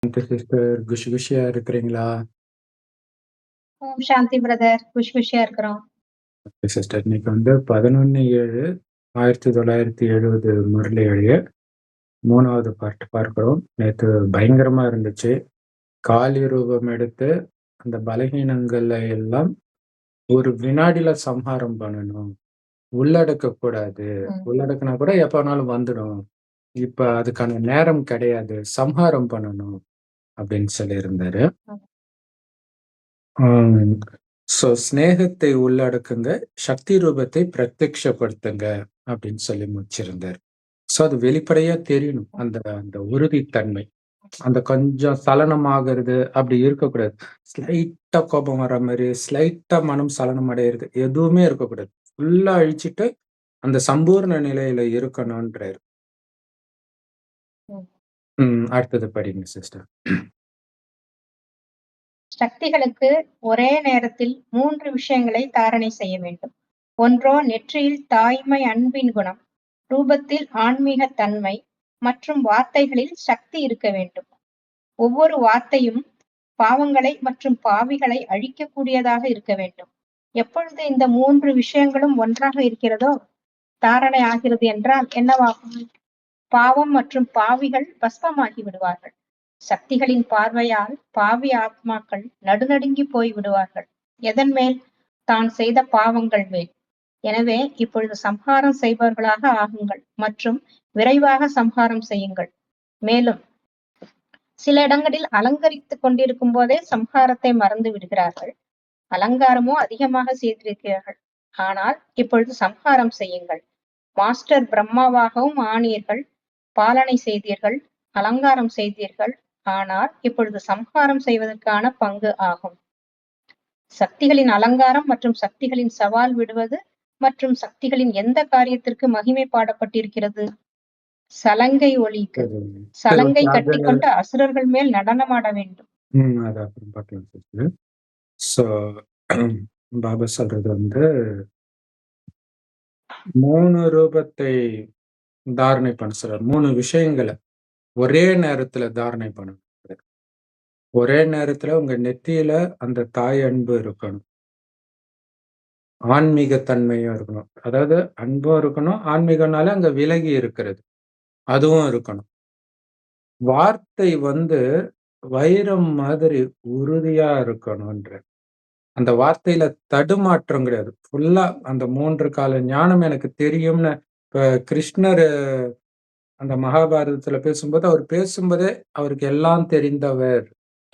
Sister குஷி குஷியா இருக்கிறீங்களா? ஓம் சாந்தி brother. குஷியா இருக்கிறோம். சிஸ்டர் இன்னைக்கு வந்து 11/7/1970 முரளி எழுதிய 3வது பார்ட் பார்க்கிறோம். நேத்து பயங்கரமா இருந்துச்சு. காளி ரூபம் எடுத்து அந்த பலகீனங்களை எல்லாம் ஒரு வினாடியில சம்ஹாரம் பண்ணணும். உள்ளடக்கக் கூடாது. ம். உள்ளடக்குனா கூட எப்ப வேணாலும் வந்துடும். இப்ப அதுக்கான நேரம் கிடையாது. சம்ஹாரம் பண்ணணும் அப்படின்னு சொல்லியிருந்தாரு. ம். ஆம். சிநேகத்தை உள்ளடக்குங்க, சக்தி ரூபத்தை பிரத்யக்ஷப்படுத்துங்க அப்படின்னு சொல்லி முடிச்சிருந்தாரு. அது வெளிப்படையா தெரியணும். அந்த அந்த உறுதித்தன்மை. அந்த கொஞ்சம் சலனமாகறது அப்படி இருக்கக்கூடாது. ஸ்லைட்டா கோபம் வர மாரி, ஸ்லைட்டா மனம் சலனம் அடையறது எதுவுமே இருக்கக்கூடாது. ஃபுல்லா அழிச்சுட்டு, அந்த சம்பூர்ண நிலையில இருக்கணுன்றாரு. அடுத்தது படிங்க சிஸ்டர். சக்திகளுக்கு ஒரே நேரத்தில் 3 விஷயங்களை தாரணை செய்ய வேண்டும். ஒன்றோ நெற்றியில் தாய்மை அன்பின் குணம், ரூபத்தில் ஆன்மீக தன்மை மற்றும் வார்த்தைகளில் சக்தி இருக்க வேண்டும். ஒவ்வொரு வார்த்தையும் பாவங்களை மற்றும் பாவிகளை அழிக்கக்கூடியதாக இருக்க வேண்டும். எப்பொழுது இந்த 3 விஷயங்களும் ஒன்றாக இருக்கிறதோ தாரணை ஆகிறது என்றால் என்னவாகும்? பாவம் மற்றும் பாவிகள் பஸ்மமாகி விடுவார்கள். சக்திகளின் பார்வையால் பாவி ஆத்மாக்கள் நடுநடுங்கி போய் விடுவார்கள். எதன் மேல்? தான் செய்த பாவங்கள் மேல். எனவே இப்பொழுது சம்ஹாரம் செய்பவர்களாக ஆகுங்கள் மற்றும் விரைவாக சம்ஹாரம் செய்யுங்கள். மேலும் சில இடங்களில் அலங்கரித்துக் கொண்டிருக்கும் போதே சம்ஹாரத்தை மறந்து விடுகிறார்கள். அலங்காரமோ அதிகமாக செய்திருக்கிறார்கள். ஆனால் இப்பொழுது சம்ஹாரம் செய்யுங்கள். மாஸ்டர் பிரம்மாவாகவும் ஆனீர்கள், பாலனை செய்தீர்கள், அலங்காரம் செய்தீர்கள். ஆனால் இப்பொழுது சம்ஹாரம் செய்வதற்கான பங்கு ஆகும். சக்திகளின் அலங்காரம் மற்றும் சக்திகளின் சவால் விடுவது மற்றும் சக்திகளின் எந்த காரியத்திற்கு மகிமை பாடப்பட்டிருக்கிறது? சலங்கை ஒலிக்கு. சலங்கை கட்டிக்கொண்டு அசுரர்கள் மேல் நடனமாட வேண்டும். அது அப்புறம் பார்க்கலாம் சிஸ்டர். பாபா சொல்றது வந்து 3 ரூபத்தை தாரணை பண்ண சொல்றாரு. 3 விஷயங்களை ஒரே நேரத்துல தாரணை பண்ணணும். ஒரே நேரத்துல உங்க நெத்தியில அந்த தாய் அன்பு இருக்கணும். ஆன்மீக தன்மையும் இருக்கணும். அதாவது அன்பும் இருக்கணும். ஆன்மீகம்னால அங்க விலகி இருக்கிறது. அதுவும் இருக்கணும். வார்த்தை வந்து வைரம் மாதிரி உறுதியா இருக்கணும்ன்ற. அந்த வார்த்தையில தடுமாற்றம் கிடையாது. ஃபுல்லா அந்த 3 கால ஞானம் எனக்கு தெரியும்னு இப்ப கிருஷ்ணர் அந்த மகாபாரதத்துல பேசும்போது, அவர் பேசும்போதே அவருக்கு எல்லாம் தெரிந்தவர்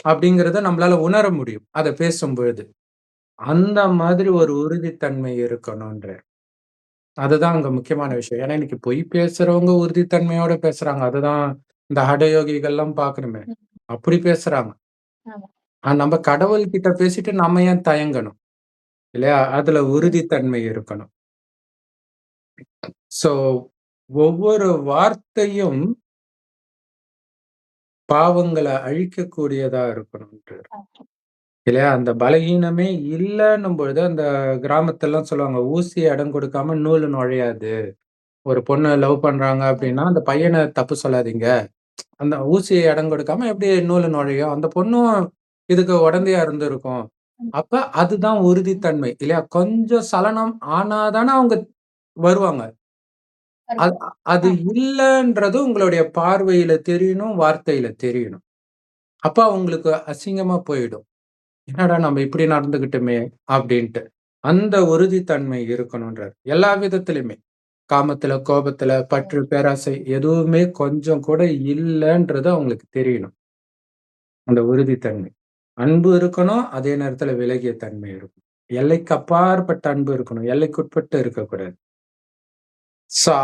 அப்படிங்கிறத நம்மளால உணர முடியும். அத பேசும்பொழுது. அந்த மாதிரி ஒரு உறுதித்தன்மை இருக்கணும்ன்றார். அதுதான் அங்க முக்கியமான விஷயம். ஏன்னா இன்னைக்கு பொய் பேசுறவங்க உறுதித்தன்மையோட பேசுறாங்க. அதுதான் இந்த ஹடயோகிகள்லாம் பார்க்கணுமே. அப்படி பேசுறாங்க. நம்ம கடவுள் கிட்ட பேசிட்டு நம்ம ஏன் தயங்கணும்? இல்லையா? அதுல உறுதித்தன்மை இருக்கணும். சோ ஒவ்வொரு வார்த்தையும் பாவங்களை அழிக்கக்கூடியதா இருக்கணும்ன்றார். இல்லையா? அந்த பலகீனமே இல்லன்னும் பொழுது அந்த கிராமத்துலலாம் சொல்லுவாங்க, ஊசி இடம் கொடுக்காம நூலு நுழையாது. ஒரு பொண்ண லவ் பண்றாங்க அப்படின்னா, அந்த பையன தப்பு சொல்லாதீங்க. அந்த ஊசிய இடம் கொடுக்காம எப்படி நூலு நுழையும்? அந்த பொண்ணும் இதுக்கு உடந்தையா இருந்திருக்கும். அப்ப அதுதான் உறுதித்தன்மை. இல்லையா? கொஞ்சம் சலனம் ஆனா தானே அவங்க வருவாங்க. அது அது இல்லன்றது உங்களுடைய பார்வையில தெரியணும், வார்த்தையில தெரியணும். அப்ப அவங்களுக்கு அசிங்கமா போயிடும். என்னடா நம்ம இப்படி நடந்துக்கிட்டோமே அப்படின்ட்டு. அந்த உறுதித்தன்மை இருக்கணும்ன்றார். எல்லா விதத்திலுமே. காமத்துல, கோபத்துல, பற்று, பேராசை எதுவுமே கொஞ்சம் கூட இல்லன்றது அவங்களுக்கு தெரியணும். அந்த உறுதித்தன்மை. அன்பு இருக்கணும், அதே நேரத்துல விலகிய தன்மை இருக்கும். எல்லைக்கு அப்பாற்பட்ட அன்பு இருக்கணும். எல்லைக்குட்பட்டு இருக்கக்கூடாது.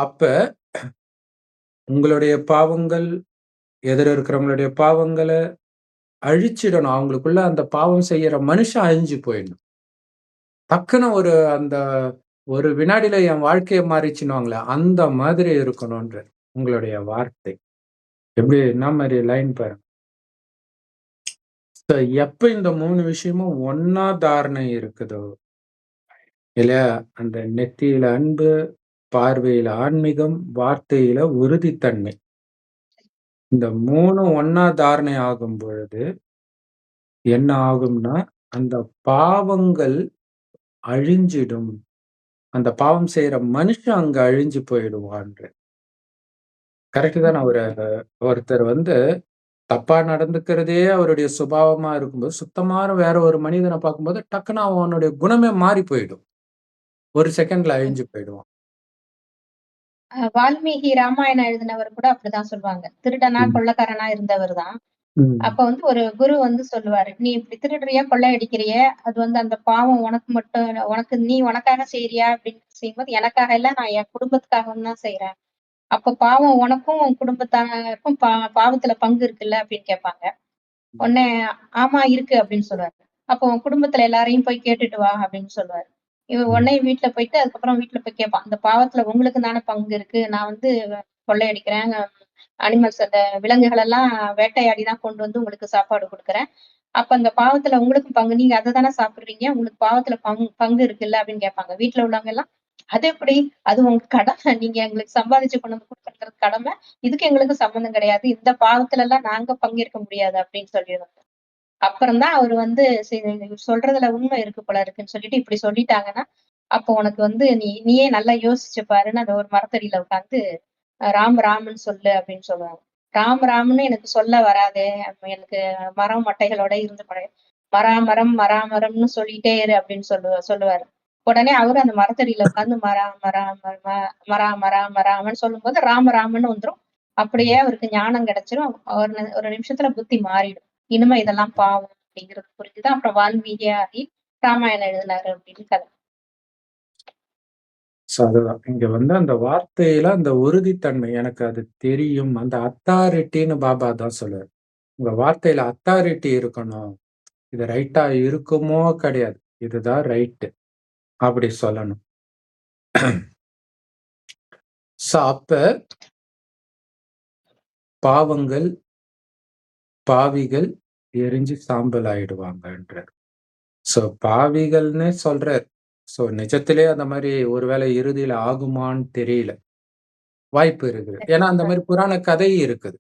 அப்ப உங்களுடைய பாவங்கள், எதிர இருக்கிறவங்களுடைய பாவங்கள அழிச்சிடணும். அவங்களுக்குள்ள அந்த பாவம் செய்யற மனுஷன் அழிஞ்சு போயிடணும். டக்குன்னு அந்த ஒரு வினாடியில என் வாழ்க்கைய மாறிச்சுன்னுவாங்களே, அந்த மாதிரி இருக்கணும்ன்றார். உங்களுடைய வார்த்தை. எப்படி என்ன மாரி லைன் பாருங்க. எப்ப இந்த 3 விஷயமும் ஒண்ணா தாரணை இருக்குதோ, இல்லையா? அந்த நெத்தியில அன்பு, பார்வையில ஆன்மீகம், வார்த்தையில உறுதித்தன்மை. இந்த 3ம் ஒண்ணா தாரணை ஆகும் பொழுது, என்ன ஆகும்னா, அந்த பாவங்கள் அழிஞ்சிடும். அந்த பாவம் செய்ற மனுஷன் அங்க அழிஞ்சு போயிடுவான்ற. கரெக்ட்டு தான? ஒருத்தர் வந்து தப்பா நடந்துக்கிறதே அவருடைய சுபாவமா இருக்கும்போது, சுத்தமான வேற ஒரு மனிதன பார்க்கும்போது, டக்குனு அவனுடைய குணமே மாறி போயிடும். ஒரு செகண்ட்ல அழிஞ்சு போயிடுவான். வால்மீகி ராமாயணம் எழுதினவர் கூட அப்படிதான் சொல்லுவாங்க. திருடனா, ம். கொள்ளைக்காரனா இருந்தவர் தான். ம். அப்ப வந்து ஒரு குரு வந்து சொல்லுவாரு, "நீ இப்படி திருடுறிய, கொள்ளையடிக்கிறிய, அது வந்து அந்த பாவம் உனக்கு மட்டும் உனக்கு நீ உனக்காக செய்றியா? அப்படின்னு செய்யும்போது, எனக்காக இல்ல, நான் என் குடும்பத்துக்காகவும் தான் செய்றேன். அப்ப பாவம் உனக்கும், உன் குடும்பத்தாருக்கும் பாவத்துல பங்கு இருக்குல்ல?" அப்படின்னு கேட்பாங்க. ம். உடனே, "ஆமா இருக்கு" அப்படின்னு சொல்லுவாரு. "அப்போ உன் குடும்பத்துல எல்லாரையும் போய் கேட்டுட்டு வா" அப்படின்னு சொல்லுவாரு. இவன் ம். உடனே வீட்ல போயிட்டு, அதுக்கப்புறம் வீட்ல போய் கேட்பான். "இந்த பாவத்துல உங்களுக்கு தானே பங்கு இருக்கு. நான் வந்து கொள்ளையடிக்கிறேன். அனிமல்ஸ் அந்த விலங்குகள் எல்லாம் வேட்டையாடி தான் கொண்டு வந்து உங்களுக்கு சாப்பாடு குடுக்குறேன். அப்ப அந்த பாவத்துல உங்களுக்கும் பங்கு. நீங்க அத தானே சாப்பிடுறீங்க. உங்களுக்கு பாவத்துல பங்கு இருக்குல்ல?" அப்படின்னு கேட்பாங்க. வீட்ல உள்ளவங்க எல்லாம், "அது எப்படி? அது உங்க கடமை. நீங்க எங்களுக்கு சம்பாதிச்சு கொண்டு வந்து குடுக்குறது கடமை. இதுக்கு எங்களுக்கு சம்மந்தம் கிடையாது. இந்த பாவத்துல எல்லாம் நாங்க பங்கேற்க முடியாது" அப்படின்னு சொல்லிருவாங்க. அப்புறம் தான் அவரு வந்து சரி இவர் சொல்றதுல உண்மை இருக்கு போல இருக்குன்னு சொல்லிட்டு இப்படி சொல்லிட்டாங்கன்னா, அப்போ உனக்கு வந்து நீயே நல்லா யோசிச்சு பாருன்னு அந்த ஒரு மரத்தடியில உட்கார்ந்து ராம் ராம்ன்னு சொல்லு அப்படின்னு சொல்லுவாங்க. ராம் ராம்ன்னு எனக்கு சொல்ல வராதே. அப்ப எனக்கு மரம் மட்டைகளோட இருந்து மராமரம் மராமரம்ன்னு சொல்லிட்டே இரு அப்படின்னு சொல்லுவாரு. உடனே அவரு அந்த மரத்தடியில உட்கார்ந்து மரா மரா மரமா மரா மரா மராமன்னு சொல்லும்போது ராம ராமன்னு வந்துரும். அப்படியே ம். அவருக்கு ஞானம் கிடைச்சிரும். ஒரு நிமிஷத்துல புத்தி மாறிடும். இனிமே இதெல்லாம் பாவம் அப்படிங்கிறது புரிஞ்சுதான் அப்புறம் வால்மீகியா ஆகி ராமாயணம் எழுதினாரு அப்படின்னு கதை. ஸோ அதுதான். இங்க வந்து அந்த வார்த்தையில அந்த உறுதித்தன்மை, எனக்கு அது தெரியும். அந்த அத்தாரிட்டின்னு பாபா தான் சொல்லுவாரு. உங்க வார்த்தையில அத்தாரிட்டி இருக்கணும். இது ரைட்டா இருக்குமோ கிடையாது. இதுதான் ரைட்டு. அப்படி சொல்லணும். ஸோ அப்ப பாவங்கள், பாவிகள் எரிஞ்சு சாம்பல் ஆயிடுவாங்கன்றார். ஸோ பாவிகள்னே சொல்றார். ஸோ நிஜத்திலே அந்த மாரி ஒருவேளை இறுதியில ஆகுமான்னு தெரியல. வாய்ப்பு இருக்குது. ஏன்னா அந்த மாரி புராண கதை இருக்குது.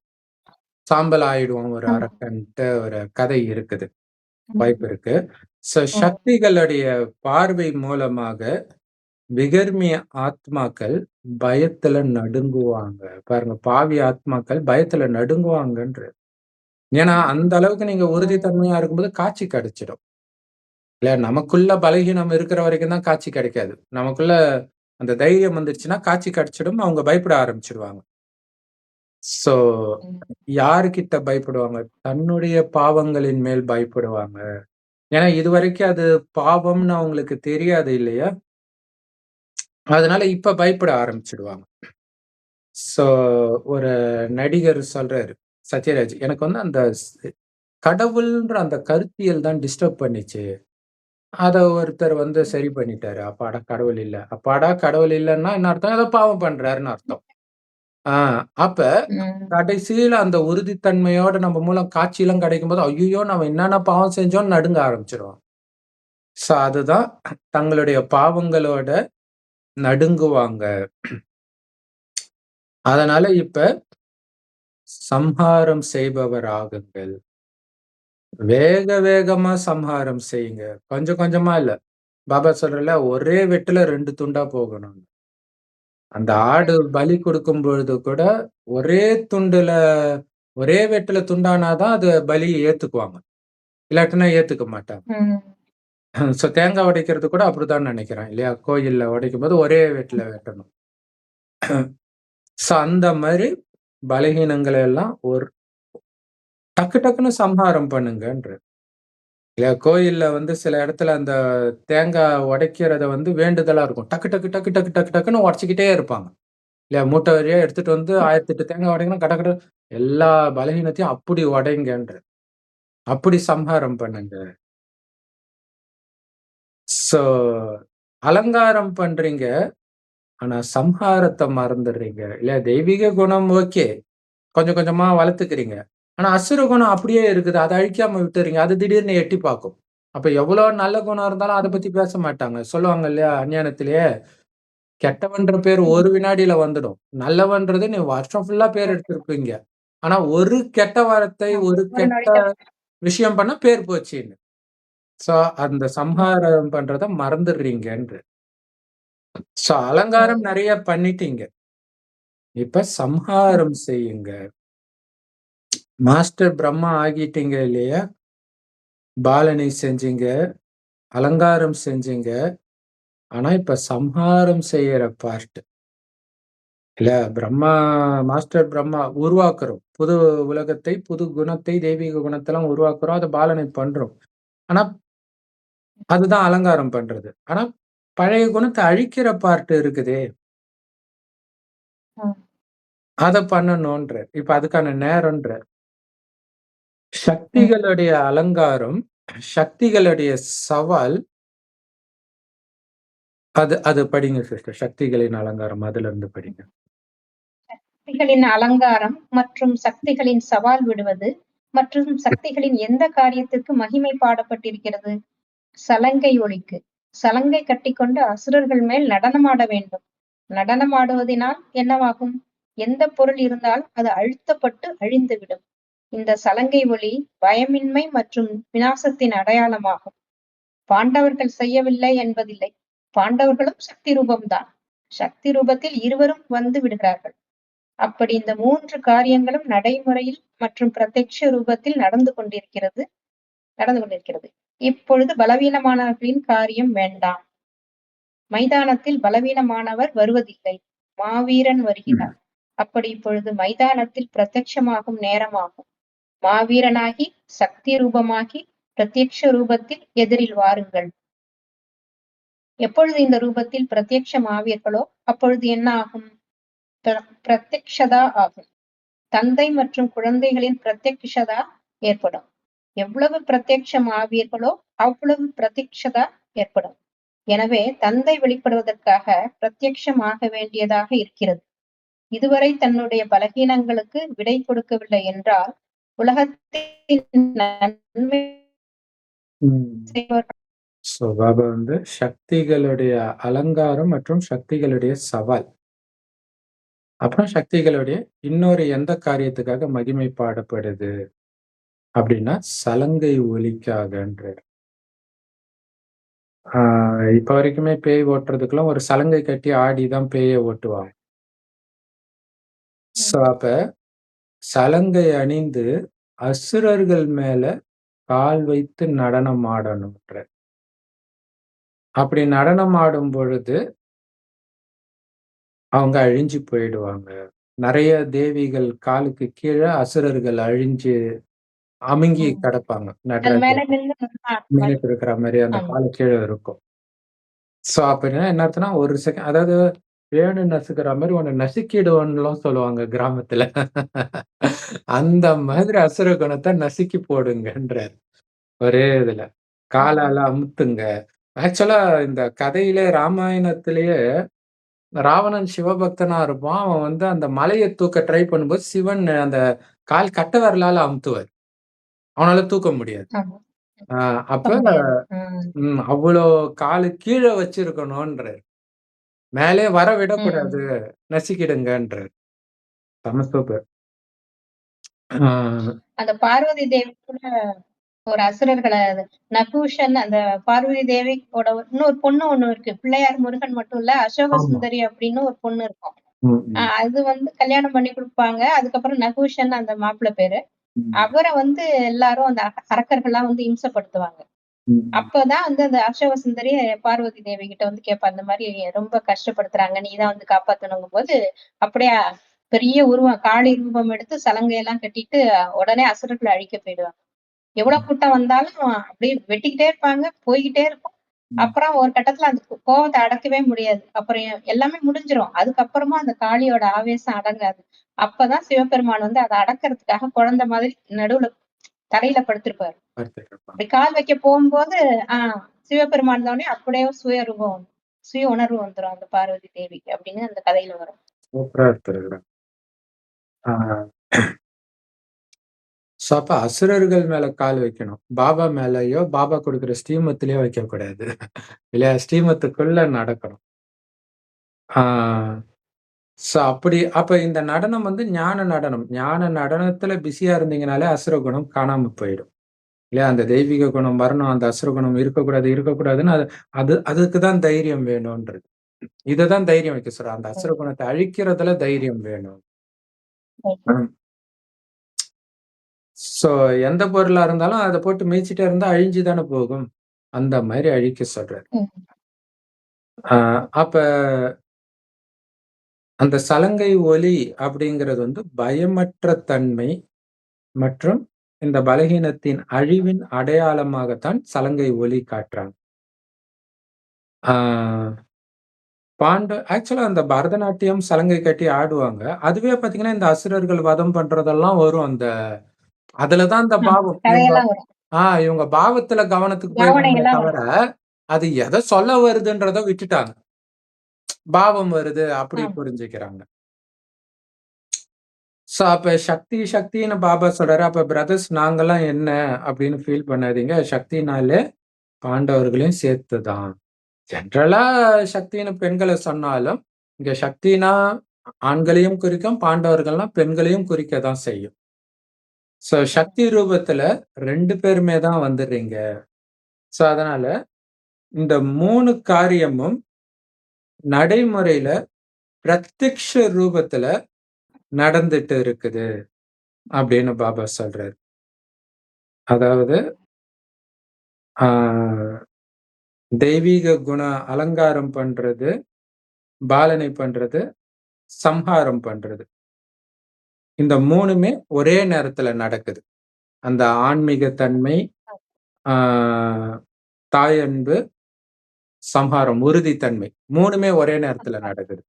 சாம்பல் ஆயிடுவான் ஒரு ஆமா. அரக்கன்ட்டு ஒரு கதை இருக்குது. வாய்ப்பு ம். இருக்கு. ஸோ ஓ! சக்திகளுடைய பார்வை மூலமாக விகர்மிய ஆத்மாக்கள் பயத்துல நடுங்குவாங்க. பாருங்க, பாவி ஆத்மாக்கள் பயத்துல நடுங்குவாங்கன்றார். ஏன்னா அந்த அளவுக்கு நீங்க ம். உறுதித்தன்மையா இருக்கும்போது காட்சி கிடைச்சிடும். இல்ல, நமக்குள்ள பலகீனம் இருக்கிற வரைக்கும் தான் காட்சி கிடைக்காது. நமக்குள்ள அந்த தைரியம் வந்துருச்சுன்னா காட்சி கிடைச்சிடும். அவங்க பயப்பட ஆரம்பிச்சுருவாங்க. ஸோ ம். யாருகிட்ட பயப்படுவாங்க? தன்னுடைய பாவங்களின் மேல் பயப்படுவாங்க. ஏன்னா இதுவரைக்கும் அது பாவம்னு அவங்களுக்கு தெரியாது இல்லையா? அதனால இப்ப பயப்பட ஆரம்பிச்சுடுவாங்க. ஸோ ஒரு நடிகர் சொல்றாரு, சத்யராஜ், "எனக்கு வந்து அந்த கடவுள்ன்ற அந்த கருத்தியல் தான் டிஸ்டர்ப் பண்ணிச்சு. அத ஒருத்தர் வந்து சரி பண்ணிட்டாரு. அப்பாடா கடவுள் இல்ல." அப்பாடா கடவுள் இல்லன்னா என்ன அர்த்தம்? ஏதோ பாவம் பண்றாருன்னு அர்த்தம். ஆ அப்ப ம். கடைசியில அந்த உறுதித்தன்மையோட நம்ம மூலம் காட்சிலாம் கிடைக்கும்போது, ஐய்யயோ! நம்ம என்னென்ன பாவம் செஞ்சோம்ன்னு நடுங்க ஆரம்பிச்சுருவோம். ஸோ அதுதான் தங்களுடைய பாவங்களோட நடுங்குவாங்க. அதனால இப்ப சம்ஹாரம் செய்பவர் ஆகுங்கள். வேக வேகமா சம்ஹாரம் செய்யுங்க. கொஞ்சம் கொஞ்சமா இல்ல. பாபா சொல்றல்ல, ஒரே வெட்டுல 2 துண்டா போகணும். அந்த ஆடு ம். பலி கொடுக்கும் பொழுது கூட, ஒரே துண்டுல ஒரே வெட்டுல துண்டானா தான் அது பலிய ஏத்துக்குவாங்க. இல்லாட்டினா ஏத்துக்க மாட்டாங்க. ம். ஸோ தேங்காய் உடைக்கிறது கூட அப்படித்தான் நெனைக்கிறேன் இல்லையா? கோயில்ல உடைக்கும்போது ஒரே வெட்டுல வெட்டணும். ஸோ அந்த மாரி பலகீனங்கள எல்லாம் ஒரு டக்கு டக்குன்னு சம்ஹாரம் பண்ணுங்கன்றாரு. இல்லையா? கோயில்ல வந்து சில இடத்துல அந்த தேங்காய் உடைக்கிறத வந்து வேண்டுதலா இருக்கும். டக்கு டக்கு டக்கு டக்கு டக்கு டக்குன்னு உடைச்சுக்கிட்டே இருப்பாங்க. இல்லையா? மூட்டை வாரியா எடுத்துட்டு வந்து 1008 தேங்காய் உடைக்கணும், கட கட எல்லா பலகீனத்தையும் அப்படி உடைங்கன்றாரு. அப்படி சம்ஹாரம் பண்ணுங்க. ஸோ அலங்காரம் பண்றீங்க. ஆனா சம்ஹாரத்த மறந்துடுறீங்க. இல்ல, தெய்வீக குணம் ஓகே. கொஞ்சம் கொஞ்சமா வளர்த்துக்கிறீங்க. ஆனா அசுர குணம் அப்படியே இருக்குது. அத அழிக்காம விட்டுர்றீங்க. அது திடீர்னு எட்டி பார்க்கும். அப்ப எவ்வளோ நல்ல குணம் இருந்தாலும் அத பத்தி பேச மாட்டாங்க. சொல்லுவாங்க இல்லையா? அஞ்ஞானத்திலேயே, கெட்டவன்ற பேரு ஒரு வினாடியில வந்துடும். நல்லவன்றது நீ வருஷம் ஃபுல்லா பேர் எடுத்திருப்பீங்க. ஆனா ஒரு கெட்ட வார்த்தை, ஒரு ஒரு கெட்ட நொடியில விஷயம் பண்ணா பேர் போச்சுன்னு. சோ அந்த சம்ஹாரம் பண்றத மறந்துடுறீங்கன்ற. சோ அலங்காரம் ம், நெறைய பண்ணிட்டீங்க. இப்ப சம்ஹாரம் செய்யுங்க. மாஸ்டர் பிரம்மா ஆகிட்டீங்க இல்லையா? பாலனை செஞ்சீங்க, அலங்காரம் செஞ்சீங்க. ஆனா இப்ப சம்ஹாரம் செய்யற பார்ட். இல்ல பிரம்மா மாஸ்டர் பிரம்மா உருவாக்குறோம். புது உலகத்தை, புது குணத்தை, தெய்வீக குணத்தெல்லாம் உருவாக்குறோம். அத பாலனை பண்றோம். ஆனா அதுதான் அலங்காரம் பண்றது. ஆனா பழைய குணத்த அழிக்கிற பார்ட் இருக்குதே! ம், அத பண்ணணுன்றார். இப்ப அதுக்கான நேரம்ன்றார். ம். சக்திகளுடைய அலங்காரம், சக்திகளுடைய சவால் அது அது படிங்க சிஸ்டர். சக்திகளின் அலங்காரம் அதுலருந்து படிங்க. சக்திகளின் அலங்காரம் மற்றும் சக்திகளின் சவால் விடுவது மற்றும் சக்திகளின் எந்த காரியத்திற்கு மகிமை பாடப்பட்டிருக்கிறது? சலங்கை ஒலிக்கு. சலங்கை கட்டிக்கொண்டு அசுரர்கள் மேல் நடனமாட வேண்டும். நடனமாடுவதினால் என்னவாகும்? எந்த பொருள் இருந்தாலும் அது அழுத்தப்பட்டு அழிந்துவிடும். இந்த சலங்கை ஒலி பயமின்மை மற்றும் விநாசத்தின் அடையாளமாகும். பாண்டவர்கள் செய்யவில்லை என்பதில்லை. பாண்டவர்களும் சக்தி ரூபம்தான். சக்தி ரூபத்தில் இருவரும் வந்து விடுகிறார்கள். அப்படி இந்த 3 காரியங்களும் நடைமுறையில் மற்றும் பிரத்யக்ஷ ரூபத்தில் நடந்து கொண்டிருக்கிறது. இப்பொழுது பலவீனமானவர்களின் காரியம் வேண்டாம். மைதானத்தில் பலவீனமானவர் வருவதில்லை. மாவீரன் வருகிறார். அப்படி இப்பொழுது மைதானத்தில் பிரத்யட்சமாகும் நேரமாகும். மாவீரனாகி, சக்தி ரூபமாகி, பிரத்யக்ஷ ரூபத்தில் எதிரில் வாருங்கள். எப்பொழுது இந்த ரூபத்தில் பிரத்யட்சம் ஆவீர்களோ, அப்பொழுது என்ன ஆகும்? பிரத்யக்ஷதா ஆகும். தந்தை மற்றும் குழந்தைகளின் பிரத்யக்ஷதா ஏற்படும். எவ்வளவு பிரத்யக்ஷம் ஆவீர்களோ, அவ்வளவு பிரத்யக்ஷதா ஏற்படும். எனவே தந்தை வெளிப்படுவதற்காக பிரத்யக்ஷம் ஆக வேண்டியதாக இருக்கிறது. இதுவரை தன்னுடைய பலகீனங்களுக்கு விடை கொடுக்கவில்லை என்றால், உலகத்தின் நன்மை ம். செய்பவர்கள் ஸோ பாபா வந்து சக்திகளுடைய அலங்காரம் மற்றும் சக்திகளுடைய சவால். அப்புறம் சக்திகளுடைய இன்னொரு எந்த காரியத்துக்காக மகிமை பாடப்படுது அப்படின்னா, சலங்கை ஒலிக்காகன்றார். இப்ப வரைக்குமே பேய் ஓட்டுறதுக்கெல்லாம் ஒரு சலங்கை கட்டி ஆடி தான் பேய ஓட்டுவாங்க. ஸோ அப்ப சலங்கை அணிந்து அசுரர்கள் மேல கால் வைத்து நடனம் ஆடணும்ன்றார். அப்படி நடனம் ஆடும் பொழுது அவங்க அழிஞ்சு போயிடுவாங்க. நெறைய தேவிகள் காலுக்கு கீழ அசுரர்கள் அழிஞ்சு அமுங்கி கிடப்பாங்க. அது மேல நடராஜர் நின்னு மாரி. நின்னுட்டு இருக்கிற மாரி அந்த ஆமா. காலு கீழ இருக்கும். ஸோ அப்படின்னா என்ன அர்த்தம்னா, ஒரு செகண்ட் அதாவது வேணு நசுக்குற மாரி உன்ன நசுக்கிடுவோன்னுலாம் சொல்லுவாங்க கிராமத்துல. அந்த மாதிரி அசுர குணத்த நசுக்கி போடுங்கன்றாரு. ஒரே இதுல. காலால அமுத்துங்க. ஆக்சுவலா இந்த கதையிலே ராமாயணத்திலேயே ராவணன் சிவபக்தனா இருப்பான். அவன் வந்து அந்த மலைய தூக்க ட்ரை பண்ணும்போது, சிவன் அந்த கால் கட்ட விரலால அமுத்துவார். அவனால தூக்க முடியாது. ஆமா. அ அப்ப தூக்க முடியாது. ம். அவ்ளோ காலு கீழ வச்சிருக்கணுன்றாரு. மேலே வர விடக்கூடாது. ம். நசுக்கிடுங்கன்றாரு. செம சூப்பர். ஆ அந்த பார்வதி தேவி கூட ஒரு அசுரர்கள நபூஷன் அந்த பார்வதி தேவியோட இன்னொரு பொண்ணு ஒண்ணு இருக்கு. பிள்ளையார் முருகன் மட்டும் இல்ல, அசோக ஆமா. சுந்தரி அப்படின்னு ஒரு பொண்ணு இருக்கும். ம், ம், அது வந்து கல்யாணம் பண்ணி குடுப்பாங்க. அதுக்கப்புறம் நபூஷன் அந்த மாப்பிள பேரு. ம், அவர வந்து எல்லாரும் அந்த அரக்கர்கள்லாம் வந்து இம்சப்படுத்துவாங்க. ம், அப்பதான் வந்து அந்த அசோக சுந்தரி பார்வதி தேவி கிட்ட வந்து கேட்பா, இந்த மாரி ரொம்ப கஷ்டப்படுத்துறாங்க. நீ தான் வந்து காப்பாத்தணுங்கும்போது, அப்படியே பெரிய உருவம் காளி ரூபம் எடுத்து சலங்கையெல்லாம் கட்டிட்டு உடனே அசுரர்கள அழிக்க போயிடுவாங்க. எவ்வளவு கூட்டம் வந்தாலும் அப்படியே வெட்டிக்கிட்டே இருப்பாங்க, போய்க்கிட்டே இருக்கும். ம். அப்புறம் ஒரு கட்டத்துல அந்த கோவத்த அடக்கவே முடியாது. அப்புறம் எல்லாமே முடிஞ்சிரும். அதுக்கப்புறமா அந்த காளியோட ஆவேசம் அடங்காது. அப்பதான் சிவபெருமான் வந்து அத அடக்குறதுக்காக குழந்தை மாதிரி நடுவுல தரையில படுத்திருப்பாரு. பார்த்துருப்பேன். அப்படி கால் வைக்க போகும்போது, ஆ சிவபெருமான் இருந்தவுடனே அப்படியே சுய உணர்வு வந்துரும் அந்த பார்வதி தேவிக்கு அப்படின்னு அந்த கதையில வரும். சூப்பரா எடுத்திருக்கிறாங்க. ஆ ஸோ அப்ப அசுரர்கள் மேல கால் வைக்கணும். பாபா மேலயோ, பாபா குடுக்குற ஸ்ரீமத்லயோ வைக்கக்கூடாது. இல்லையா? ஸ்ரீமத்துக்குள்ள நடக்கணும். ஆ அப்ப இந்த நடனம் வந்து ஞான நடனம். ஞான நடனத்துல பிஸியா இருந்தீங்கனாலே அசுர குணம் காணாம போயிடும். இல்லையா? அந்த தெய்வீக குணம் வரணும், அந்த அசுர குணம் இருக்கக்கூடாது, இருக்கக்கூடாதுன்னு அதுக்கு தான் தைரியம் வேணுன்றது. இததான் தைரியம் வைக்க சொல்றேன். அந்த அசுர குணத்த அழிக்கிறதுல தைரியம் வேணும். ம். சோ எந்த பொருளா இருந்தாலும் அத போட்டு மேய்ச்சுட்டே இருந்தா அழிஞ்சு தானே போகும். அந்த மாரி அழிக்க சொல்றாரு. அ அப்ப அந்த சலங்கை ஒலி அப்படிங்கிறது வந்து பயமற்ற தன்மை மற்றும் இந்த பலகீனத்தின் அழிவின் அடையாளமாகத்தான் சலங்கை ஒலி காட்டுறாங்க. ஆ ஆக்சுவலா அந்த பரதநாட்டியம், சலங்கை கட்டி ஆடுவாங்க. அதுவே பார்த்தீங்கன்னா, இந்த அசுரர்கள் வதம் பண்றதெல்லாம் வரும். அதுல தான் அந்த பாவம். கதையெல்லாம் வரும். இவங்க பாவத்துல கவனத்துக்கு போயிடுறாங்களே பாவனைகள்லாம் தவிர, வரும். அது எத சொல்ல வருதுன்றத விட்டுட்டாங்க. பாவம் வருது அப்படி ஆமா. புரிஞ்சுக்கிறாங்க. அப்ப சக்தி சக்தின்னு பாபா சொல்றாரு. அப்ப பிரதர்ஸ் நாங்கலாம் என்ன அப்படின்னு ஃபீல் பண்ணாதீங்க. சக்தினாலே பாண்டவர்களையும் சேர்த்து தான். ஜெனரலா சக்தின்னு பெண்கள சொன்னாலும், இங்க சக்தினா ஆண்களையும் குறிக்கும், பாண்டவர்கள்னா பெண்களையும் குறிக்க தான் செய்யும். சக்தி ரூபத்துல 2 பேருமே தான் வந்துடுறீங்க. அதனால இந்த 3 காரியமும் நடைமுறையில பிரத்யக்ஷ ரூபத்துல நடந்துட்டு இருக்குது அப்படின்னு பாபா சொல்றாரு. அதாவது ஆ தெய்வீக குண அலங்காரம் பண்றது, பாலனை பண்றது, சம்ஹாரம் பண்றது. இந்த 3மே ஒரே நேரத்துல நடக்குது. அந்த ஆன்மீக தன்மை, ஆ தாய் அன்பு, சம்ஹாரம், உறுதித்தன்மை 3மே ஒரே நேரத்துல நடக்குது.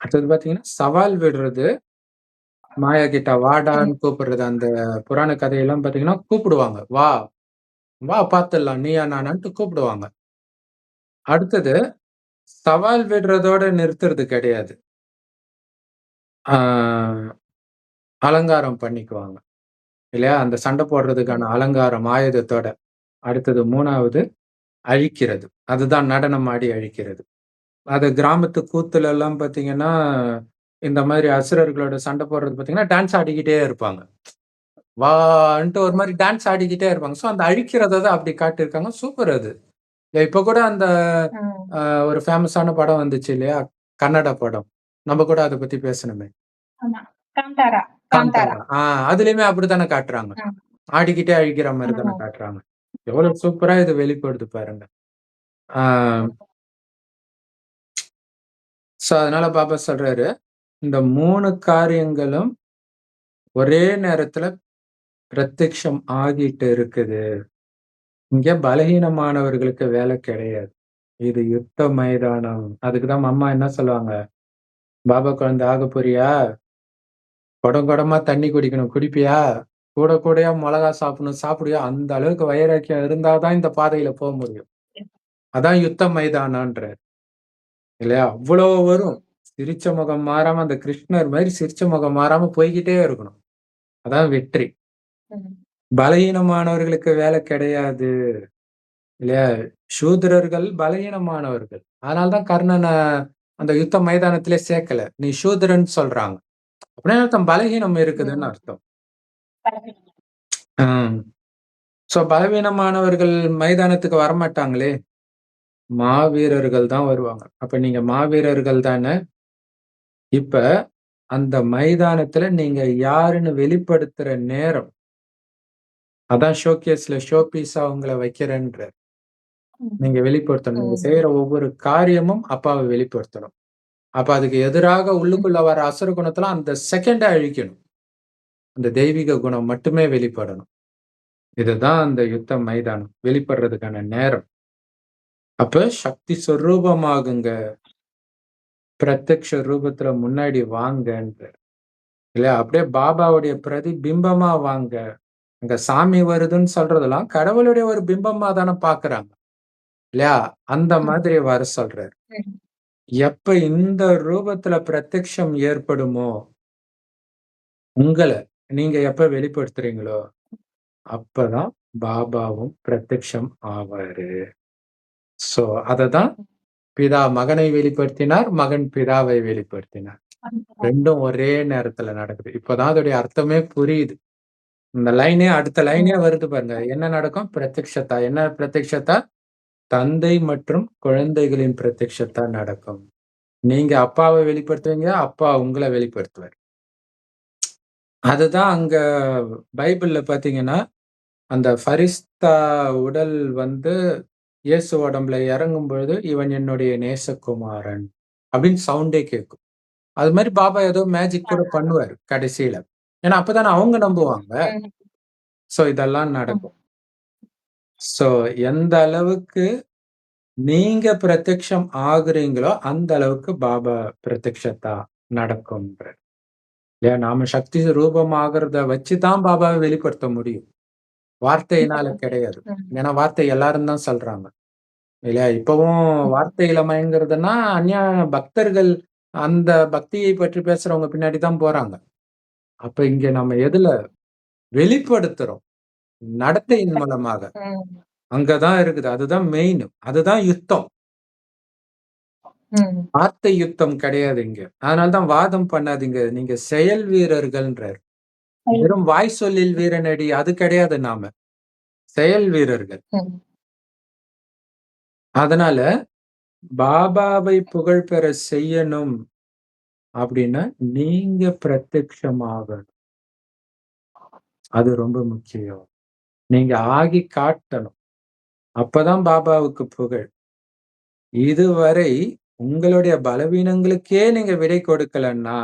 அடுத்தது பார்த்தீங்கன்னா, சவால் விடுறது, மாயா கிட்ட வாடான்னு கூப்பிடுறது. அந்த புராண கதையெல்லாம் பார்த்தீங்கன்னா, கூப்பிடுவாங்க. "வா, வா பார்த்துடலாம். நீயா நானான்ட்டு" கூப்பிடுவாங்க. அடுத்தது சவால் விடுறதோட நிறுத்துறது கிடையாது. ஆ அலங்காரம் பண்ணிக்குவாங்க. இல்லையா? அந்த சண்டை போடுறதுக்கான அலங்காரம், ஆயுதத்தோட. அடுத்தது 3வது அழிக்கிறது. அதுதான் நடனம் ஆடி அழிக்கிறது. அது கிராமத்து கூத்துலலாம் பார்த்தீங்கன்னா, இந்த மாதிரி அசுரர்களோட சண்டை போடுறது பார்த்தீங்கன்னா, டான்ஸ் ஆடிக்கிட்டே இருப்பாங்க. வான்ட்டு ஒரு மாரி டான்ஸ் ஆடிக்கிட்டே இருப்பாங்க. அந்த அழிக்கிறத தான் அப்படி காட்டியிருக்காங்க. சூப்பர் அது. இப்ப கூட அந்த அ ஒரு ஃபேமஸான படம் வந்துச்சு இல்லையா? கன்னட படம். நம்ம கூட அத பத்தி பேசனோமே. ஆமா. காந்தாரா, காந்தாரா. காந்தாரா. அதுலயுமே அப்படித்தானே காட்டுறாங்க. ஆ. ஆடிக்கிட்டே அழிக்கிற மாரி தானே ஆமா. காட்டுறாங்க. எவ்வளவு சூப்பரா இது வெளிப்படுது பாருங்க. ஆ அதனால பாபா சொல்றாரு, இந்த 3 காரியங்களும் ஒரே நேரத்துல பிரத்யக்ஷம் ஆகிட்டு இருக்குது. இங்க பலகீனமானவர்களுக்கு வேலை கிடையாது. இது யுத்த மைதானம். அதுக்கு தான் அம்மா என்ன சொல்லுவாங்க? "பாபா குழந்தை ஆகப் போறியா? குடம் குடமா தண்ணி குடிக்கணும். குடிப்பியா? கூட கூடையா மொளகா சாப்பிடணும். சாப்பிடுவியா?" அந்த அளவுக்கு வைராக்கியம் இருந்தா தான் இந்த பாதையில முடியும். அதான் யுத்த மைதானம்ன்றாரு. இல்லையா? அவ்வளோ வரும். சிரிச்ச முகம் மாறாம அந்த கிருஷ்ணர் மாரி சிரிச்ச முகம் மாறாம போய்க்கிட்டே இருக்கணும். அதான் வெற்றி. பலகீனமானவர்களுக்கு வேலை கிடையாது. இல்லையா? சூத்திரர்கள் பலகீனமானவர்கள். அதனால தான் கர்ணன அந்த யுத்த மைதானத்திலே சேர்க்கல. நீ சூத்திரன்னு சொல்றாங்க. அப்படின்னா அர்த்தம் பலகீனம் இருக்குதுன்னு அர்த்தம். ம். பலவீனமானவர்கள் மைதானத்துக்கு வரமாட்டாங்களே! மாவீரர்கள் தான் வருவாங்க. அப்ப நீங்க மாவீரர்கள் தானே! இப்ப அந்த மைதானத்துல நீங்க யாருன்னு வெளிப்படுத்துற நேரம். அதான் ஷோகேஸ்ல ஷோ பீஸா உங்கள வைக்கிறேன்றாரு. நீங்க வெளிப்படுத்தணும். நீங்க செய்யற ஒவ்வொரு காரியமும் அப்பாவ வெளிப்படுத்தணும். அப்ப அதுக்கு எதிராக உள்ளுக்குள்ள வர அசுர குணத்தலாம் அந்த செகண்டா அழிக்கணும். அந்த தெய்வீக குணம் மட்டுமே வெளிப்படணும். இதுதான் அந்த யுத்த மைதானம். வெளிப்படுறதுக்கான நேரம். அப்ப சக்தி சொரூபமாகுங்க. பிரத்யக்ஷ ரூபத்துல முன்னாடி வாங்கன்றாரு. இல்லையா? அப்படியே பாபாவுடைய பிரதிபிம்பமா வாங்க. அங்க சாமி வருதுன்னு சொல்றதெல்லாம் கடவுளுடைய ஒரு பிம்பமா தானே பார்க்குறாங்க. இல்லையா? அந்த மாதிரி வர சொல்றாரு. எப்ப இந்த ரூபத்துல பிரத்யக்ஷம் ஏற்படுமோ, உங்கள நீங்க எப்ப வெளிப்படுத்துறீங்களோ, அப்பதான் பாபாவும் பிரத்யக்ஷம் ஆவாரு. அததான் பிதா மகனை வெளிப்படுத்தினார், மகன் பிதாவை வெளிப்படுத்தினார். 2ம் ஒரே நேரத்துல நடக்குது. இப்பதான் அதோடைய அர்த்தமே புரியுது. இந்த லைனே அடுத்த லைனே வருது பாருங்க. என்ன நடக்கும்? பிரத்யக்ஷத்தா. என்ன பிரத்யக்ஷத்தா? தந்தை மற்றும் குழந்தைகளின் பிரத்யக்ஷத்தா நடக்கும். நீங்க அப்பாவை வெளிப்படுத்துவீங்க, அப்பா உங்கள வெளிப்படுத்துவார். அதுதான் அங்க பைபிள்ல பார்த்தீங்கன்னா, அந்த பரிஸ்தா உடல் வந்து இயேசு உடம்புல இறங்கும்பொழுது, "இவன் என்னுடைய நேசகுமாரன்" அப்படின்னு சவுண்டே கேட்கும். அது மாரி பாபா ஏதோ மேஜிக் கூட பண்ணுவாரு கடைசியில. ஏன்னா அப்பதானே அவங்க நம்புவாங்க. சோ இதெல்லாம் நடக்கும். சோ எந்த அளவுக்கு நீங்க பிரத்யக்ஷம் ஆகுறீங்களோ, அந்த அளவுக்கு பாபா பிரத்யக்ஷத்தா நடக்கும்ன்றார். இல்லையா? நாம சக்தி ரூபமாகறத வச்சு தான் பாபாவ வெளிப்படுத்த முடியும். வார்த்தையினால கிடையாது. ஏன்னா வார்த்தை எல்லாரும் தான் சொல்றாங்க. இல்லையா? இப்பவும் வார்த்தையில மயங்குறதுன்னா, பக்தர்கள் அந்த பக்தியை பற்றி பேசுறவங்க பின்னாடி தான் போறாங்க. அப்ப இங்க நம்ம எதுல வெளிப்படுத்துறோம்? நடத்தையின் மூலமாக. அங்க தான் இருக்குது. அதுதான் மெயின். அதுதான் யுத்தம். வார்த்தை யுத்தம் கிடையாது இங்க. அதனால தான் வாதம் பண்ணாதீங்க. நீங்க செயல் வீரர்கள்ன்றார். வெறும் வாய் சொல்லில் வீரனடி அது கிடையாது நாம. செயல் வீரர்கள். அதனால பாபாவை புகழ் பெற செய்யணும் அப்படின்னா, நீங்க பிரத்யக்ஷமாகணும். அது ரொம்ப முக்கியம். நீங்க ஆகி காட்டணும். அப்பதான் பாபாவுக்கு புகழ். இதுவரை உங்களுடைய பலவீனங்களுக்கே நீங்க விடை கொடுக்கலன்னா,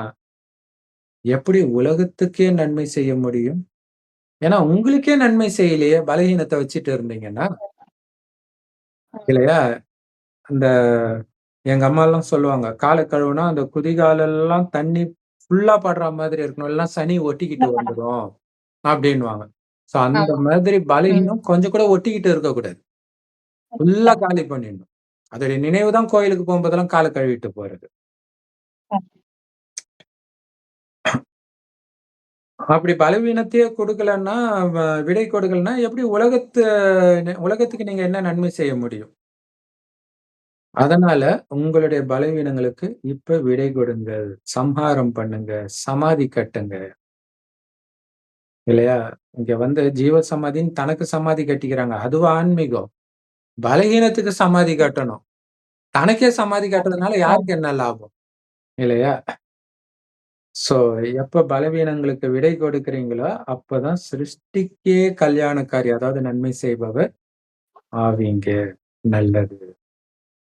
எப்படி உலகத்துக்கே நன்மை செய்ய முடியும்? ஏன்னா உங்களுக்கே நன்மை செய்யலையே, பலவீனத்த வச்சுட்டு இருந்தீங்கன்னா. இல்லையா? அந்த எங்க அம்மாலாம் சொல்லுவாங்க, கால கழுவுனா அந்த குதிகாலெல்லாம் தண்ணி ஃபுல்லா படுற மாதிரி இருக்கணும். இல்லன்னா சனி ஒட்டிக்கிட்டு வந்துரும் அப்டின்னுவாங்க. சோ அந்த மாதிரி பலவீனம் கொஞ்சம் கூட ஒட்டிக்கிட்டு இருக்கக்கூடாது. ஃபுல்லா காலி பண்ணிடணும். அதோடைய நினைவு தான் கோயிலுக்கு போம்போதெல்லாம் கால கழுவிட்டு போறது. அப்படி பலவீனத்தையே குடுக்கலன்னா, விடை கொடுக்கலன்னா, எப்படி உலகத்துக்கு நீங்க என்ன நன்மை செய்ய முடியும்? அதனால உங்களுடைய பலவீனங்களுக்கு இப்ப விடை கொடுங்கள். சம்ஹாரம் பண்ணுங்க. சமாதி கட்டுங்க. இல்லையா? இங்க வந்து ஜீவ சமாதின்னு தனக்கு சமாதி கட்டிக்கிறாங்க. அதுவா ஆன்மீகம். பலகீனத்துக்கு சமாதி கட்டணும். தனக்கே சமாதி கட்டுறதுனால யாருக்கு என்ன லாபம்? இல்லையா? சோ எப்ப பலவீனங்களுக்கு விடை கொடுக்கிறீங்களோ, அப்பதான் சிருஷ்டிக்கே கல்யாணக்காரி, அதாவது நன்மை செய்பவர் ஆவீங்க. நல்லது.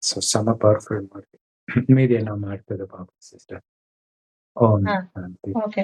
சோ செம பவர்ஃபுல் மாதிரி. மீதிய நாம அடுத்தது பார்ப்போம் சிஸ்டர். ஓம் சாந்தி. ஓகே.